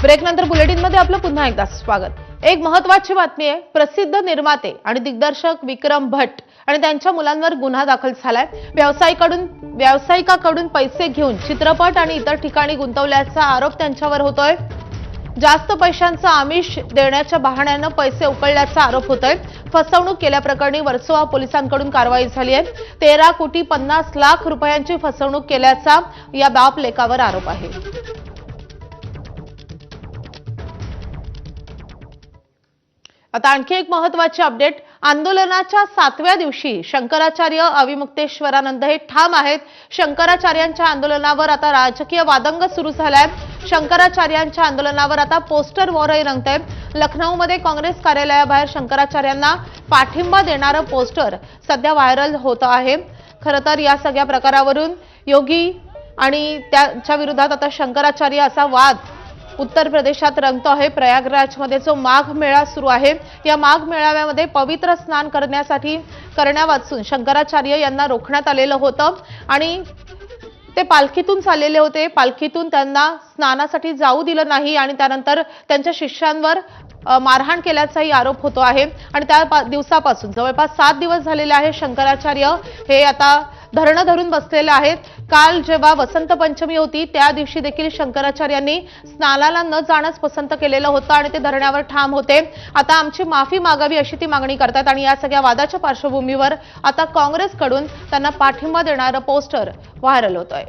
ब्रेकनंतर बुलेटिनमध्ये आपलं पुन्हा एकदा स्वागत। एक महत्त्वाची बातमी आहे। प्रसिद्ध निर्माते आणि दिग्दर्शक विक्रम भट्ट आणि त्यांच्या मुलांवर गुन्हा दाखल झालाय। व्यावसायिकाकडून पैसे घेऊन चित्रपट आणि इतर ठिकाणी गुंतवल्याचा आरोप त्यांच्यावर होतोय। जास्त पैशांचा आमिष देण्याच्या बहाण्याने पैसे उकळल्याचा आरोप होतोय। फसवणूक केल्याप्रकरणी वर्सोवा पोलिसांकडून कारवाई झाली आहे। 13,50,00,000 रुपयांची फसवणूक केल्याचा या बाप लेकावर आरोप आहे। आता आणखी एक महत्त्वाची अपडेट। आंदोलनाच्या 7व्या दिवशी शंकराचार्य अविमुक्तेश्वरानंद हे ठाम आहेत। शंकराचार्यांच्या आंदोलनावर आता राजकीय वादंग सुरू झालाय। शंकराचार्यांच्या आंदोलनावर आता पोस्टर वॉरही रंगतंय। लखनौमध्ये काँग्रेस कार्यालयाबाहेर शंकराचार्यांना पाठिंबा देणारं पोस्टर सध्या व्हायरल होत आहे। खरं तर या सगळ्या प्रकारावरून योगी आणि त्यांच्या विरोधात आता शंकराचार्य असा वाद उत्तर प्रदेशात रंगतो आहे। प्रयागराजमध्ये जो माघ मेळा सुरू आहे, या माघ मेळाव्यामध्ये पवित्र स्नान करण्यावाचून शंकराचार्य यांना रोखण्यात आलेलं होतं आणि ते पालखीतून चाललेले होते। पालखीतून त्यांना स्नानासाठी जाऊ दिलं नाही आणि त्यानंतर त्यांच्या शिष्यांवर मारहाण केल्याचाही आरोप होतो आहे आणि त्या दिवसापासून जवळपास 7 दिवस झालेले आहे शंकराचार्य हे आता धरणं धरून बसलेले आहेत। काल जेव्हा वसंत पंचमी होती त्या दिवशी देखील शंकराचार्यांनी स्नानाला न जाणंच पसंत केलेलं होतं आणि ते धरण्यावर ठाम होते। आता आमची माफी मागावी अशी ती मागणी करतात आणि या सगळ्या वादाच्या पार्श्वभूमीवर आता काँग्रेसकडून त्यांना पाठिंबा देणारं पोस्टर व्हायरल होतंय।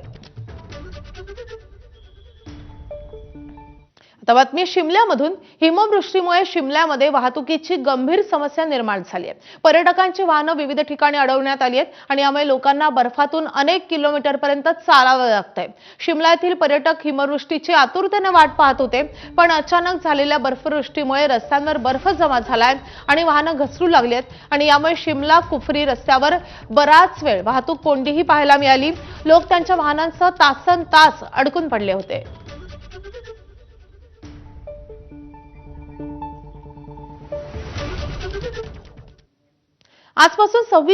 आता बातमी शिमल्यामधून। हिमवृष्टीमुळे शिमल्यामध्ये वाहतुकीची गंभीर समस्या निर्माण झाली आहे। पर्यटकांची वाहनं विविध ठिकाणी अडवण्यात आली आहेत आणि यामुळे लोकांना बर्फातून अनेक किलोमीटरपर्यंत चालावं लागतंय। शिमला येथील पर्यटक हिमवृष्टीची आतुरतेने वाट पाहत होते, पण अचानक झालेल्या बर्फवृष्टीमुळे रस्त्यांवर बर्फ जमा झालाय आणि वाहनं घसरू लागली आहेत आणि यामुळे शिमला कुफरी रस्त्यावर बराच वेळ वाहतूक कोंडीही पाहायला मिळाली। लोक त्यांच्या वाहनांसह तासनतास अडकून पडले होते। आजपासून 26